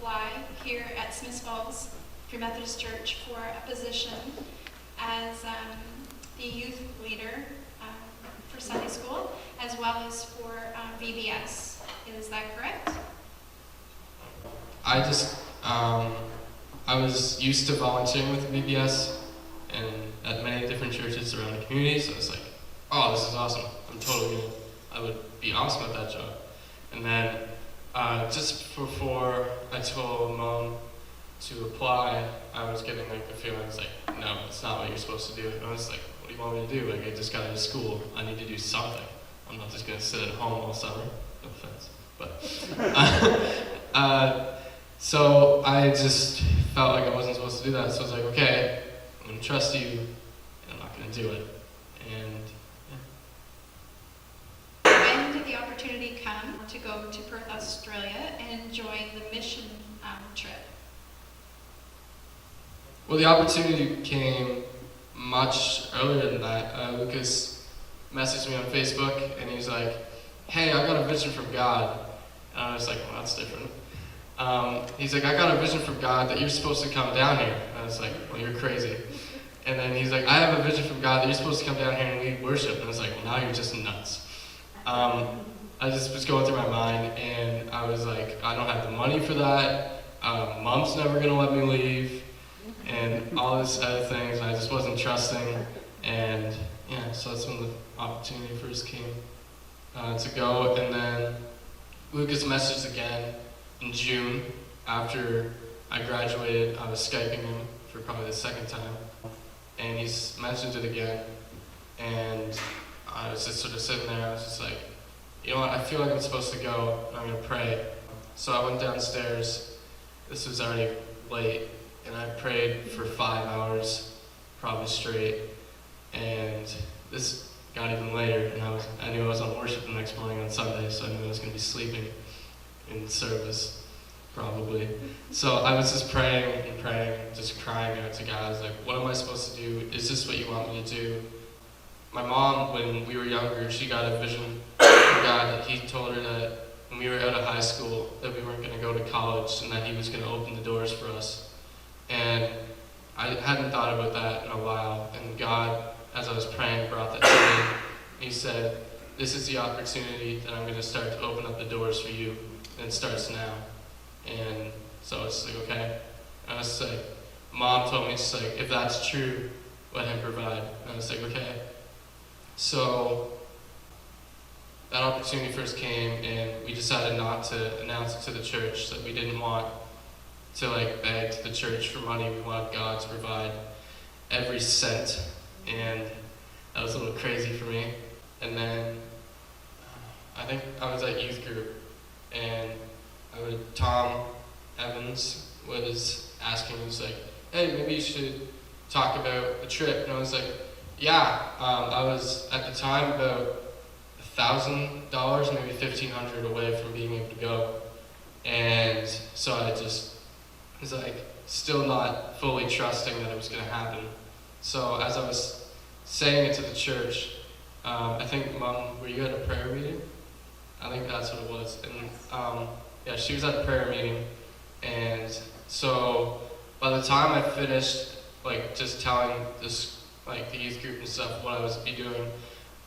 apply here at Smiths Falls Free Methodist Church for a position as the youth leader for Sunday school, as well as for VBS. Is that correct? I was used to volunteering with VBS and at many different churches around the community, so I was like, oh, this is awesome. I would be awesome at that job. And then just before I told Mom to apply, I was getting like the feeling, it's like, no, it's not what you're supposed to do. And I was like, what do you want me to do? Like, I just got out of school. I need to do something. I'm not just going to sit at home all summer. No offense. But so I just felt like I wasn't supposed to do that. So I was like, okay, I'm going to trust you, and I'm not going to do it. And when did the opportunity come to go to Perth, Australia and join the mission trip? Well, the opportunity came much earlier than that. Lucas messaged me on Facebook, and he was like, hey, I got a vision from God. And I was like, well, that's different. He's like, I got a vision from God that you're supposed to come down here. And I was like, well, you're crazy. And then he's like, I have a vision from God that you're supposed to come down here and lead worship. And I was like, well, now you're just nuts. I just was going through my mind, and I was like, I don't have the money for that. Mom's never going to let me leave. And all this other things, I just wasn't trusting. And yeah, so that's when the opportunity first came to go. And then Lucas messaged again in June after I graduated. I was Skyping him for probably the second time. And he's mentioned it again. And I was just sort of sitting there. I was just like, you know what, I feel like I'm supposed to go, and I'm going to pray. So I went downstairs. This was already late. And I prayed for 5 hours, probably straight. And this got even later, and I knew I was on worship the next morning on Sunday, so I knew I was going to be sleeping in service, probably. So I was just praying and praying, just crying out to God. I was like, what am I supposed to do? Is this what you want me to do? My mom, when we were younger, she got a vision from God that he told her that when we were out of high school, that we weren't going to go to college and that he was going to open the doors for us. And I hadn't thought about that in a while, and God, as I was praying, brought that to me. He said, this is the opportunity that I'm going to start to open up the doors for you, and it starts now. And so it's like, okay. And I was like, Mom told me, it's like, if that's true, let him provide. And I was like, okay. So that opportunity first came, and we decided not to announce it to the church, that we didn't want to like beg to the church for money. We wanted God to provide every cent, and that was a little crazy for me. And then I think I was at youth group, and Tom Evans was asking, he was like, hey, maybe you should talk about the trip. And I was like, yeah. I was at the time about $1,000, maybe $1,500 away from being able to go. And so I just was like still not fully trusting that it was going to happen. So as I was saying it to the church, I think Mom, were you at a prayer meeting? I think that's what it was. And yeah, she was at the prayer meeting. And so by the time I finished like just telling this, like the youth group and stuff, what I was be doing,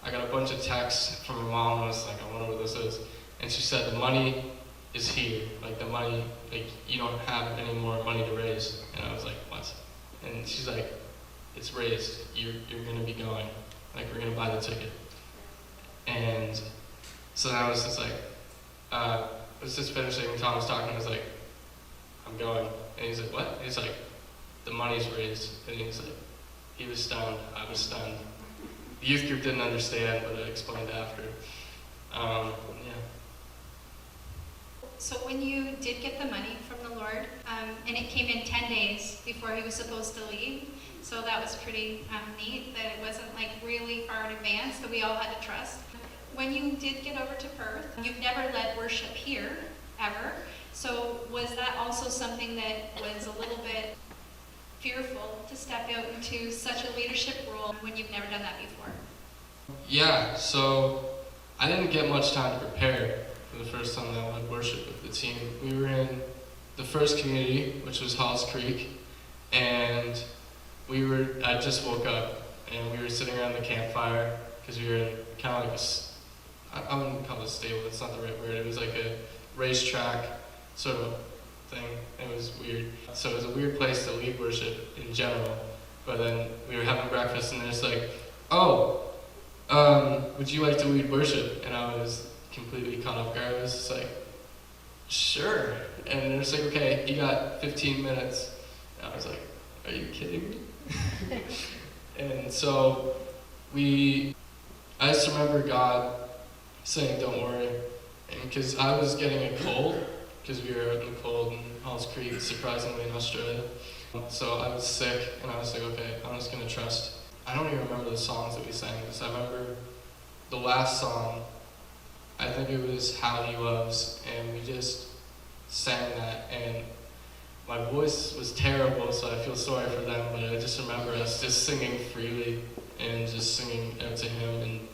I got a bunch of texts from my mom. I was like, I wonder what this is. And she said, the money is here. Like the money, like you don't have any more money to raise. And I was like, what? And she's like, it's raised. You're going to be going. Like we're going to buy the ticket. And so then I was just like, I was just finishing, and Tom was talking. I was like, I'm going. And he's like, what? And he's like, the money's raised. And he's like, he was stunned. I was stunned. The youth group didn't understand, but I explained after. Yeah. So when you did get the money from the Lord, and it came in 10 days before he was supposed to leave, so that was pretty neat that it wasn't like really far in advance, that we all had to trust. When you did get over to Perth, you've never led worship here, ever. So was that also something that was a little bit fearful to step out into such a leadership role when you've never done that before? Yeah, so I didn't get much time to prepare for the first time that I led worship with the team. We were in the first community, which was Halls Creek, and I just woke up, and we were sitting around the campfire, because we were in kind of like I wouldn't call it a stable, that's not the right word, it was like a racetrack sort of thing. It was weird. So it was a weird place to lead worship in general, but then we were having breakfast, and they're just like, oh, would you like to lead worship? And I was completely caught off guard. I was just like, sure. And they're just like, okay, you got 15 minutes. And I was like, are you kidding me? And so I just remember God saying, don't worry. And because I was getting a cold, because we were out in the cold in Halls Creek, surprisingly, in Australia. So I was sick, and I was like, okay, I'm just going to trust. I don't even remember the songs that we sang, because I remember the last song, I think it was How He Loves, and we just sang that, and my voice was terrible, so I feel sorry for them, but I just remember us just singing freely, and just singing out to Him, and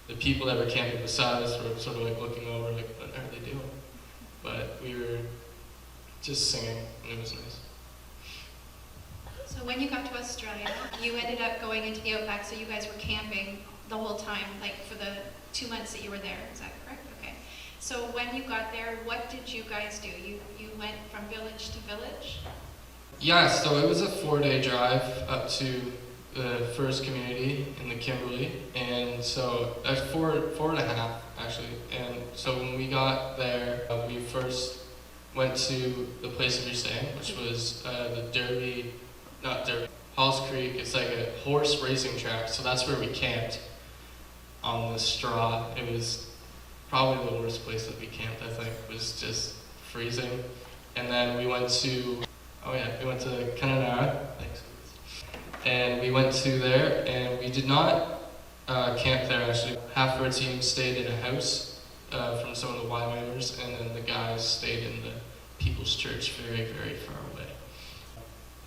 the people that were camping beside us were sort of like looking over, like, what are they doing? But we were just singing, and it was nice. So when you got to Australia, you ended up going into the outback, so you guys were camping the whole time, like for the 2 months that you were there, is that correct? Okay. So when you got there, what did you guys do? You went from village to village? Yeah, so it was a 4-day drive up to the first community in the Kimberley, and so four and a half actually. And so when we got there, we first went to the place that we were staying, which was Halls Creek. It's like a horse racing track, so that's where we camped on the straw. It was probably the worst place that we camped, I think. It was just freezing. And then we went to Kununurra. Thanks. And we went to there, and we did not camp there actually. Half of our team stayed in a house from some of the Y members, and then the guys stayed in the People's Church very, very far away.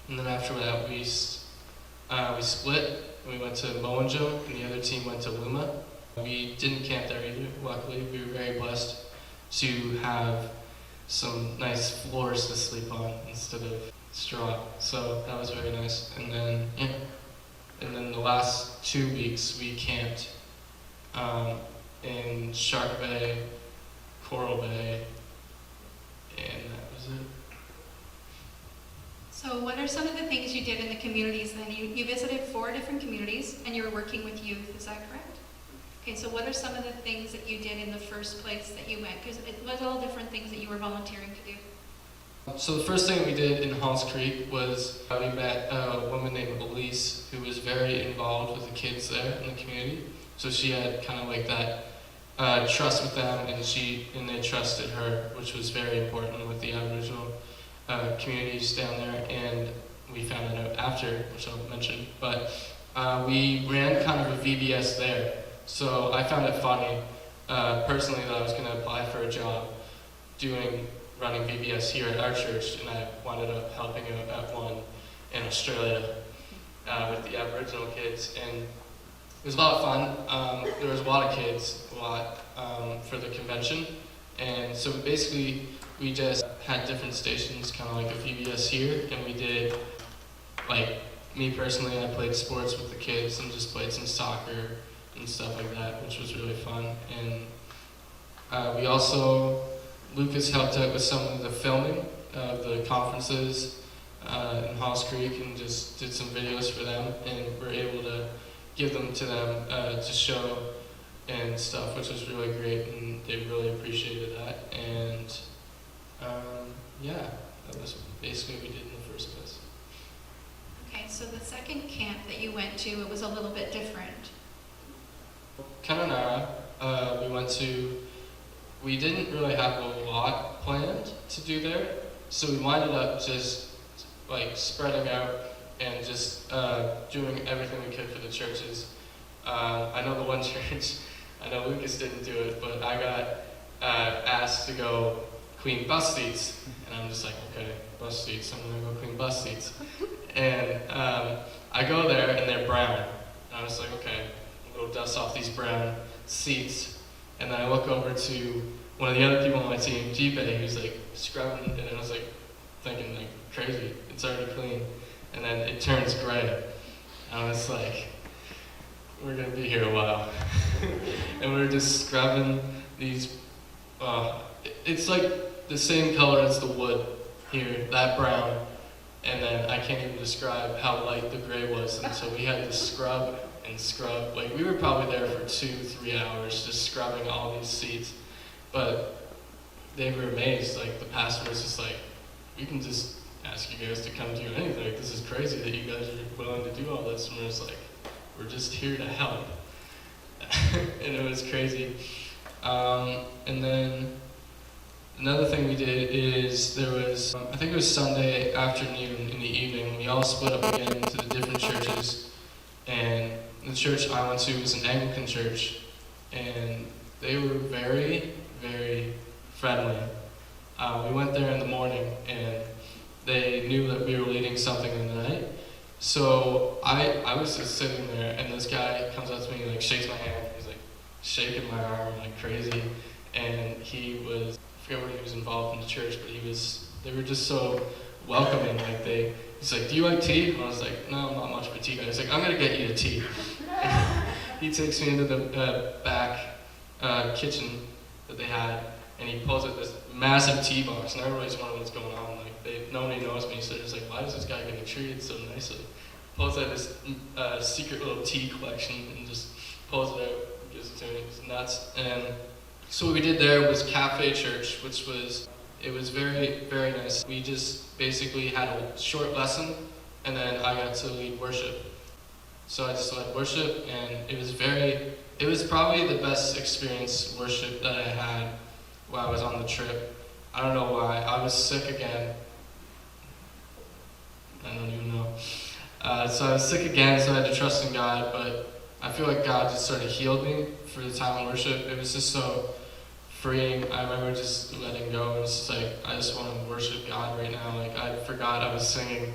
And then after that, we split. We went to Moanjo, and the other team went to Luma. We didn't camp there either, luckily. We were very blessed to have some nice floors to sleep on instead of straw. So that was very nice. And then the last 2 weeks we camped in Shark Bay, Coral Bay, and that was it. So what are some of the things you did in the communities then? You visited 4 different communities and you were working with youth, is that correct? Okay, so what are some of the things that you did in the first place that you went? Because it was all different things that you were volunteering to do. So the first thing we did in Halls Creek was we met a woman named Elise who was very involved with the kids there in the community. So she had kind of like that trust with them, and they trusted her, which was very important with the Aboriginal communities down there. And we found that out after, which I'll mention. But we ran kind of a VBS there. So I found it funny, personally, that I was going to apply for a job running VBS here at our church, and I wound up helping out at one in Australia with the Aboriginal kids, and it was a lot of fun. There was a lot of kids, for the convention, and so basically we just had different stations, kind of like a VBS here, and we did, like, me personally, I played sports with the kids and just played some soccer and stuff like that, which was really fun. And we also, Lucas helped out with some of the filming of the conferences in Halls Creek, and just did some videos for them, and we're able to give them to them to show and stuff, which was really great, and they really appreciated that. And that was basically what we did in the first place. Okay, so the second camp that you went to, it was a little bit different. Kununurra, we didn't really have a lot planned to do there, so we winded up just like spreading out and just doing everything we could for the churches. I know the one church, I know Lucas didn't do it, but I got asked to go clean bus seats, and I'm just like, okay, bus seats, I'm gonna go clean bus seats. And I go there and they're brown, and I was like, okay, I'm gonna dust off these brown seats. And then I look over to one of the other people on my team, Jipe, who's like scrubbing, and I was like, thinking like crazy, it's already clean. And then it turns gray. And I was like, we're gonna be here a while. And we were just scrubbing these, it's like the same color as the wood here, that brown. And then I can't even describe how light the gray was. And so we had to scrub and scrub. Like, we were probably there for 2-3 hours just scrubbing all these seats. But they were amazed. Like, the pastor was just like, we can just ask you guys to come do anything. Like, this is crazy that you guys are willing to do all this. And we're just like, we're just here to help. And it was crazy. And then another thing we did is there was, I think it was Sunday afternoon in the evening, we all split up again into the different churches. And the church I went to was an Anglican church. And they were very, very friendly. We went there in the morning and they knew that we were leading something in the night. So I was just sitting there and this guy comes up to me and like shakes my hand. He's like shaking my arm like crazy. And he was, I forget what he was involved in the church, but they were just so welcoming. Like he's like, do you like tea? And I was like, no, I'm not much of a tea guy. He's like, I'm gonna get you a tea. He takes me into the back kitchen that they had, and he pulls out this massive tea box, and everybody's wondering what's going on. Like, nobody knows me, so they're just like, why is this guy getting treated so nicely? Pulls out this secret little tea collection and just pulls it out, gives it to me. It's nuts. And so what we did there was Cafe Church, which was, it was very, very nice. We just basically had a short lesson, and then I got to lead worship. So I just led worship, and it was probably the best experience worship that I had while I was on the trip. I don't know why. I was sick again. I don't even know. So I was sick again, so I had to trust in God, but I feel like God just sort of healed me for the time of worship. It was just so freeing. I remember just letting go. It was just like, I just want to worship God right now. Like, I forgot I was singing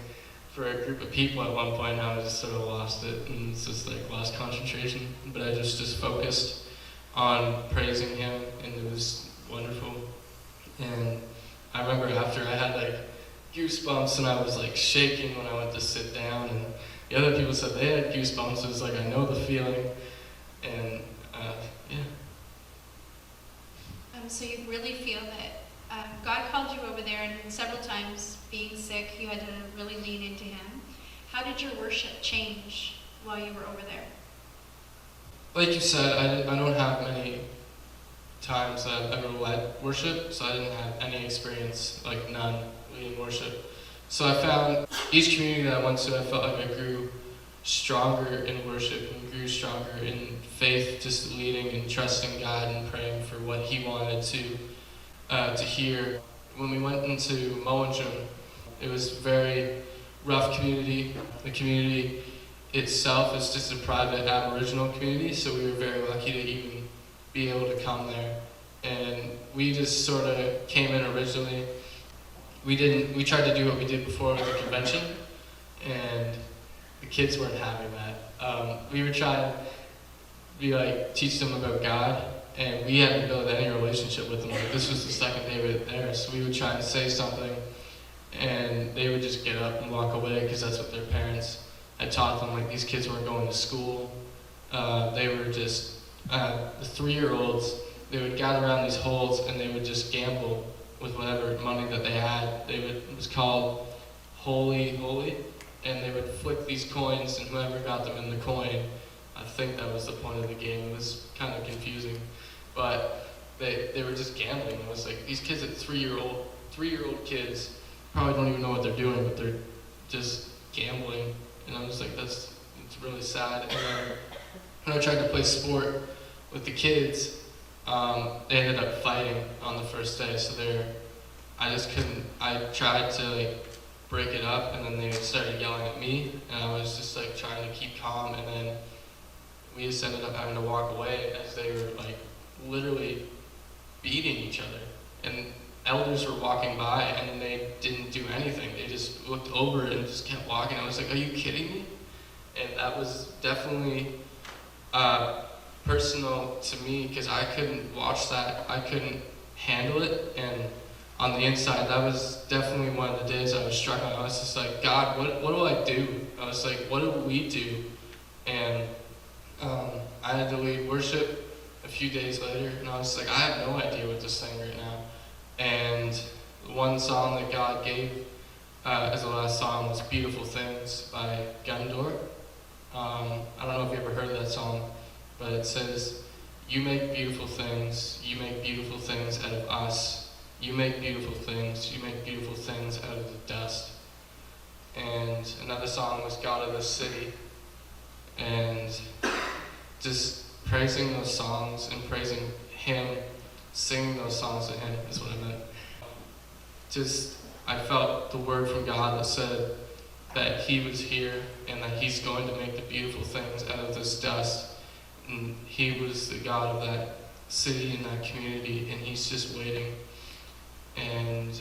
for a group of people at one point, and I just sort of lost it, and it's just like lost concentration. But I just focused on praising Him, and it was wonderful. And I remember after I had like goosebumps, and I was like shaking when I went to sit down, and the other people said they had goosebumps. It was like, I know the feeling, and yeah. So you really feel that God called you over there, and several times being sick, you had to really lean into Him. How did your worship change while you were over there? Like you said, I don't have many times that I've ever led worship, so I didn't have any experience, like none, leading worship. So I found each community that I went to, I felt like I grew stronger in worship and grew stronger in faith, just leading and trusting God and praying for what He wanted to hear. When we went into Moanjum, it was a very rough community. The community itself is just a private Aboriginal community, so we were very lucky to even be able to come there. And we just sort of came in originally. We tried to do what we did before with the convention, and the kids weren't having that. We were trying to teach them about God, and we hadn't built any relationship with them. Like, this was the second day we were there, so we would try and say something, and they would just get up and walk away because that's what their parents had taught them. Like, these kids weren't going to school. They were just, the 3-year-olds, they would gather around these holes and they would just gamble with whatever money that they had. It was called Holy, and they would flick these coins, and whoever got them in the coin, I think that was the point of the game. It was kind of confusing, but they were just gambling. It was like these kids at 3-year-old kids probably don't even know what they're doing, but they're just gambling. And I'm just like, it's really sad. And then when I tried to play sport with the kids, they ended up fighting on the first day. So I tried to break it up, and then they started yelling at me, and I was just trying to keep calm, and then we just ended up having to walk away as they were literally beating each other. And elders were walking by, and they didn't do anything. They just looked over and just kept walking. I was like, are you kidding me? And that was definitely personal to me, because I couldn't watch that. I couldn't handle it, and on the inside, that was definitely one of the days I was struggling. I was just like, God, what do I do? I was like, what do we do? And I had to lead worship a few days later, and I was like, I have no idea what to sing right now. And one song that God gave as the last song was Beautiful Things by Gundor. I don't know if you ever heard that song, but it says, you make beautiful things out of us. You make beautiful things out of the dust. And another song was God of the City. And just praising those songs and praising Him, singing those songs to Him is what I meant. I felt the word from God that said that He was here and that He's going to make the beautiful things out of this dust. And He was the God of that city and that community, and He's just waiting. And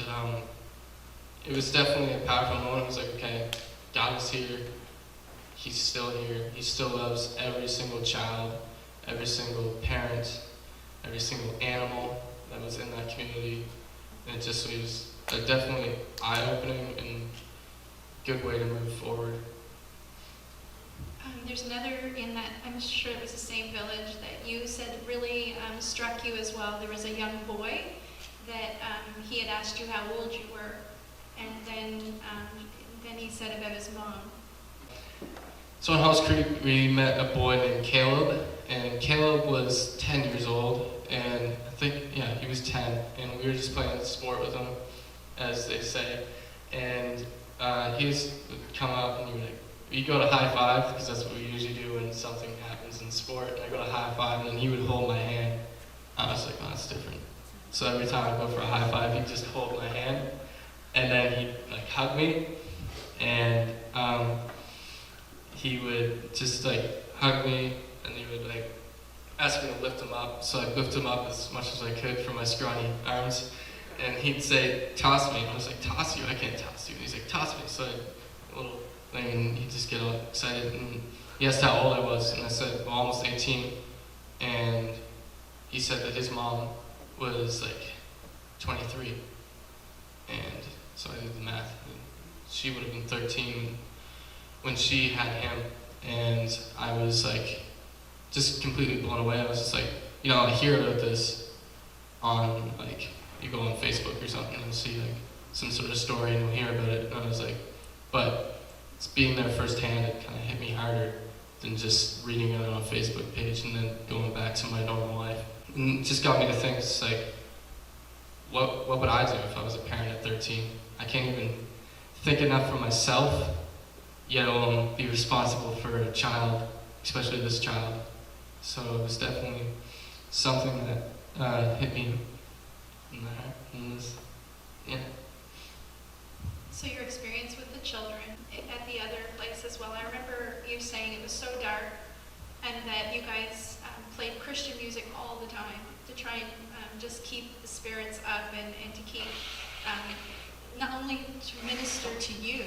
it was definitely a powerful moment. I was like, okay, God is here. He's still here. He still loves every single child, every single parent, every single animal that was in that community. And it just was a definitely eye-opening and good way to move forward. There's another in that, I'm sure it was the same village that you said really struck you as well. There was a young boy that he had asked you how old you were, and then he said about his mom. So in Halls Creek, we met a boy named Caleb, and Caleb was 10 years old, and I think, he was 10, and we were just playing sport with him, as they say, and he's come up and you go to high five, because that's what we usually do when something happens in sport. I go to high five, and then he would hold my hand. I was like, oh, that's different. So every time I go for a high five, he'd just hold my hand, and then he'd hug me, and he would just hug me, and he would ask me to lift him up. So I'd lift him up as much as I could from my scrawny arms, and he'd say, toss me. And I was like, toss you? I can't toss you. And he's like, toss me. So a little thing, and he'd just get all excited, and he asked how old I was, and I said, well, almost 18, and he said that his mom was 23, and so I did the math, and she would have been 13 when she had him, and I was just completely blown away. I was just I hear about this on you go on Facebook or something and see some sort of story and you'll hear about it, and I was but it's being there firsthand, it kind of hit me harder than just reading it on a Facebook page and then going back to my normal life. And it just got me to think, it's what would I do if I was a parent at 13? I can't even think enough for myself, yet alone be responsible for a child, especially this child. So it was definitely something that hit me in the heart. And So your experience with the children at the other place as well. I remember you saying it was so dark, and that you guys played Christian music all the time to try and just keep the spirits up and to keep not only to minister to you,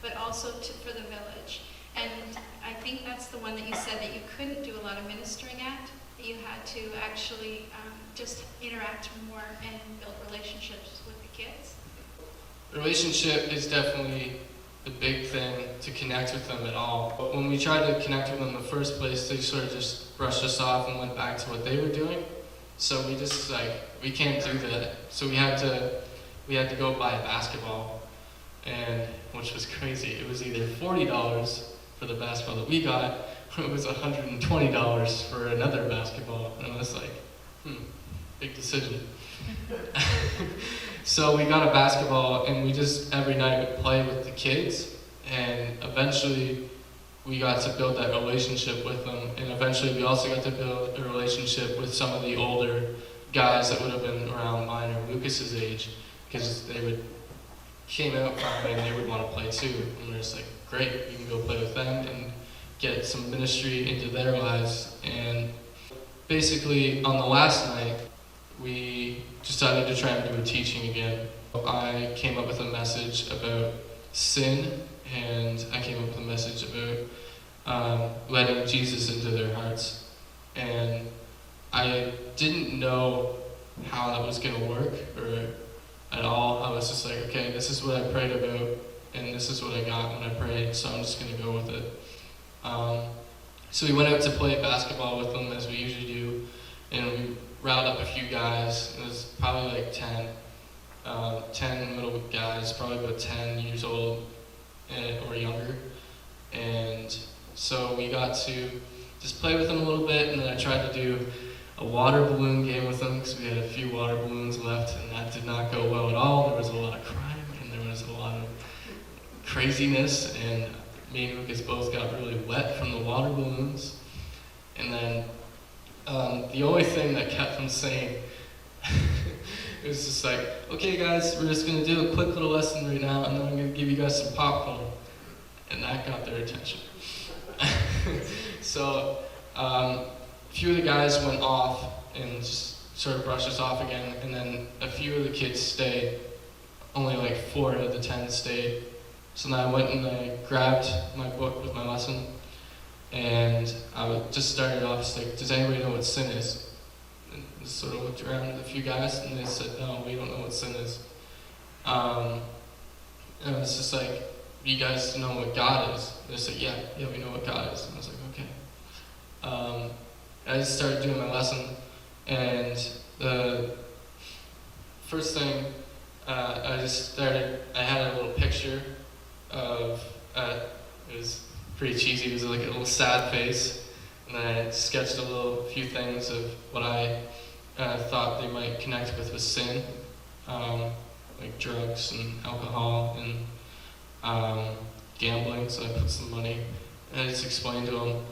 but also for the village. And I think that's the one that you said that you couldn't do a lot of ministering at. That you had to actually just interact more and build relationships with the kids. Relationship is definitely the big thing to connect with them at all. But when we tried to connect with them in the first place, they sort of just brushed us off and went back to what they were doing. So we just we can't do that. So we had to go buy a basketball, and which was crazy. It was either $40 for the basketball that we got, or it was $120 for another basketball. And I was big decision. So we got a basketball, and we just every night would play with the kids, and eventually we got to build that relationship with them, and eventually we also got to build a relationship with some of the older guys that would have been around mine or Lucas's age, because they came out finally and they would want to play too, and we're just great, you can go play with them and get some ministry into their lives. And basically on the last night, we decided to try and do a teaching again. I came up with a message about sin, and I came up with a message about letting Jesus into their hearts. And I didn't know how that was going to work, or at all. I was just like, okay, this is what I prayed about, and this is what I got when I prayed, so I'm just going to go with it. So we went out to play basketball with them, as we usually do, and we riled up a few guys. It was probably like 10 middle guys, probably about 10 years old or younger. And so we got to just play with them a little bit, and then I tried to do a water balloon game with them because we had a few water balloons left, and that did not go well at all. There was a lot of crime, and there was a lot of craziness, and me and Lucas both got really wet from the water balloons. And then the only thing that kept them sane, it was just like, okay guys, we're just going to do a quick little lesson right now, and then I'm going to give you guys some popcorn. And that got their attention. So a few of the guys went off and just sort of brushed us off again, and then a few of the kids stayed. Only like 4 out of the 10 stayed. So then I went and I grabbed my book with my lesson, and I just started off just like, does anybody know what sin is? And just sort of looked around at a few guys, and they said, no, we don't know what sin is. And I was just like, you guys know what God is? They said, yeah, we know what God is. And I was like, okay. I just started doing my lesson, and the first thing I had a little picture of, it was pretty cheesy, it was like a little sad face, and then I sketched few things of what I thought they might connect with sin, like drugs and alcohol and gambling, so I put some money, and I just explained to them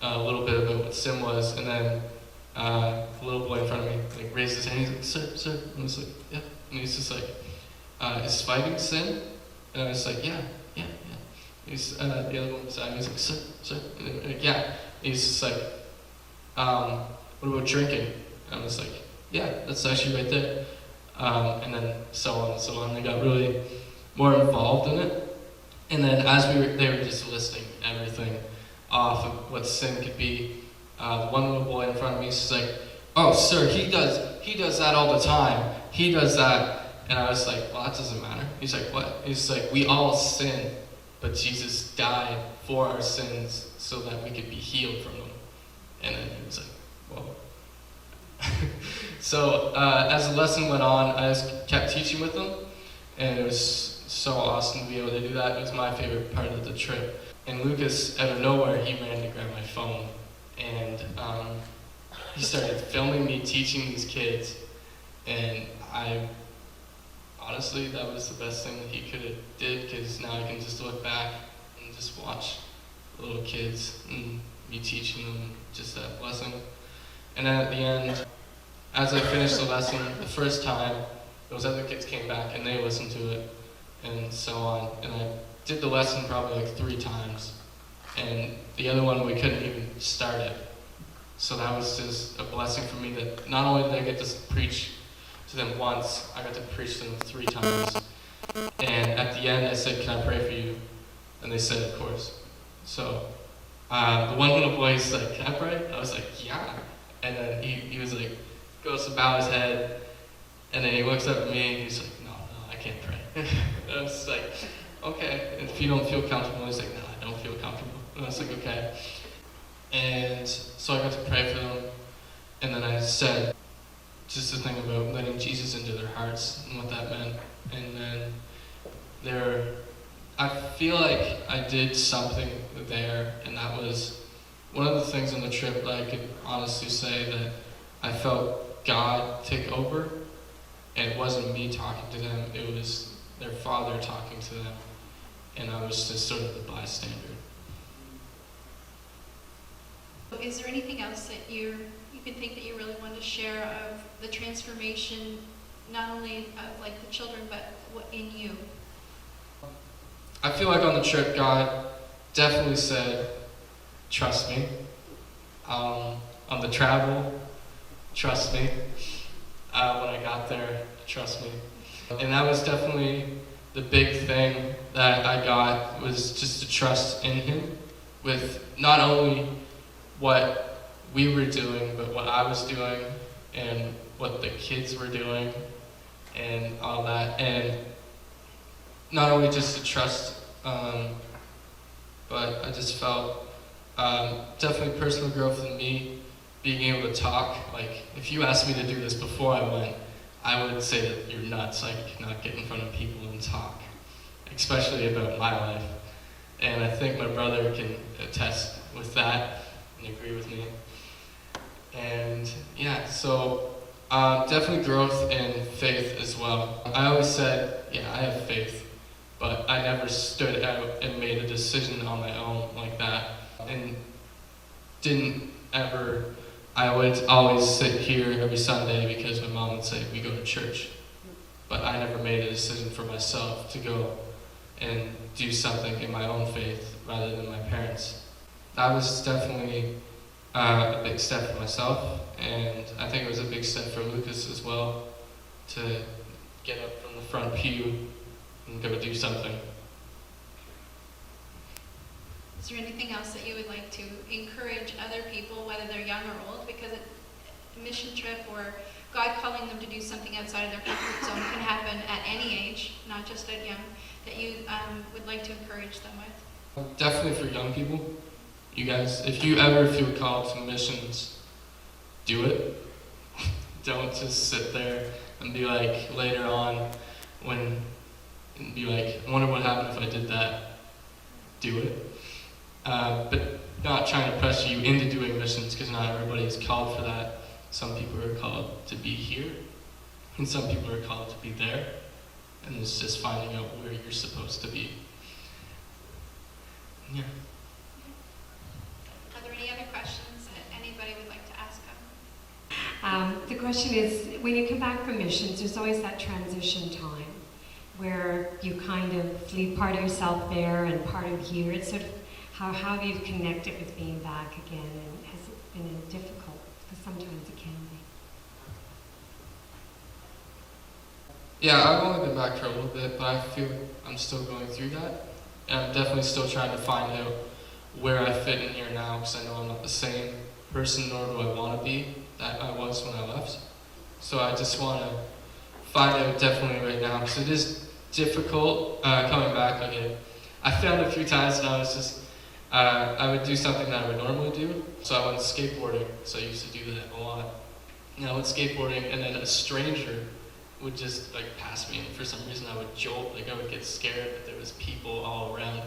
a little bit about what sin was, and then the little boy in front of me like raised his hand, he's like, sir, and I was like, yeah, and he's just like, is fighting sin? And I was like, yeah. He's, the other one beside me was like, sir, and like, yeah. And he's just like, what about drinking? And I was like, yeah, that's actually right there. And then so on and so on. They got really more involved in it. And then as they were just listing everything off of what sin could be. The one little boy in front of me is like, oh, sir, he does that all the time. He does that. And I was like, well, that doesn't matter. He's like, what? He's like, we all sin, but Jesus died for our sins so that we could be healed from them. And then he was like, whoa. So as the lesson went on, I just kept teaching with them, and it was so awesome to be able to do that. It was my favorite part of the trip. And Lucas, out of nowhere, he ran to grab my phone, and he started filming me teaching these kids, and honestly, that was the best thing that he could have did, because now I can just look back and just watch the little kids and me teaching them just that blessing. And then at the end, as I finished the lesson the first time, those other kids came back and they listened to it, and so on. And I did the lesson probably like 3 times, and the other one we couldn't even start it. So that was just a blessing for me, that not only did I get to preach to them once, I got to preach to them 3 times. And at the end I said, can I pray for you? And they said, of course. So the one little boy is like, can I pray? I was like, yeah. And then he was like, goes to bow his head, and then he looks up at me and he's like, no, I can't pray. And I was like, okay, if you don't feel comfortable. He's like, no, I don't feel comfortable. And I was like, okay. And so I got to pray for them, and then I said just the thing about letting Jesus into their hearts and what that meant. And then I feel like I did something there, and that was one of the things on the trip that I could honestly say that I felt God take over, and it wasn't me talking to them, it was their Father talking to them, and I was just sort of the bystander. Is there anything else that you can think that you really want to share of the transformation, not only of like the children, but what in you? I feel like on the trip, God definitely said, trust me. On the travel, trust me. When I got there, trust me. And that was definitely the big thing that I got, was just to trust in Him with not only what we were doing, but what I was doing and what the kids were doing. and all that. And not only just to trust, but I just felt definitely personal growth in me, being able to talk. Like, if you asked me to do this before I went, I would say that you're nuts. I cannot get in front of people and talk, especially about my life. And I think my brother can attest with that and agree with me. And yeah, so definitely growth in faith as well. I always said, yeah, I have faith, but I never stood out and made a decision on my own like that. And didn't ever, I would always sit here every Sunday because my mom would say, we go to church. But I never made a decision for myself to go and do something in my own faith rather than my parents. That was definitely a big step for myself, and I think it was a big step for Lucas as well, to get up from the front pew and go do something. Is there anything else that you would like to encourage other people, whether they're young or old? Because a mission trip or God calling them to do something outside of their comfort zone can happen at any age, not just at young, that you would like to encourage them with? Definitely for young people. You guys, if you ever feel called to missions, do it. Don't just sit there and be like, later on, and be like, I wonder what happened if I did that. Do it. But not trying to pressure you into doing missions, because not everybody is called for that. Some people are called to be here, and some people are called to be there, and it's just finding out where you're supposed to be. Yeah. Are there any other questions that anybody would like to ask them? The question is, when you come back from missions, there's always that transition time where you kind of leave part of yourself there and part of here. It's sort of how have you connected with being back again, and has it been difficult? Because sometimes it can be. Yeah, I've only been back for a little bit, but I feel I'm still going through that. And I'm definitely still trying to find out where I fit in here now, because I know I'm not the same person, nor do I want to be that I was when I left. So I just want to find out definitely right now, because it is difficult coming back. Like I found a few times that I was just, I would do something that I would normally do. So I went skateboarding, so I used to do that a lot. And I went skateboarding, and then a stranger would just like pass me, and for some reason I would jolt, like I would get scared that there was people all around,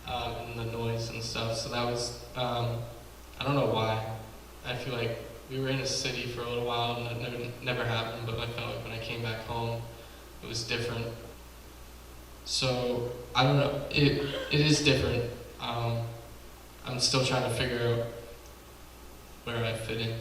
and the noise and stuff. So that was, I don't know why. I feel like we were in a city for a little while and that never happened, but I felt like when I came back home, it was different. So I don't know, it is different. I'm still trying to figure out where I fit in.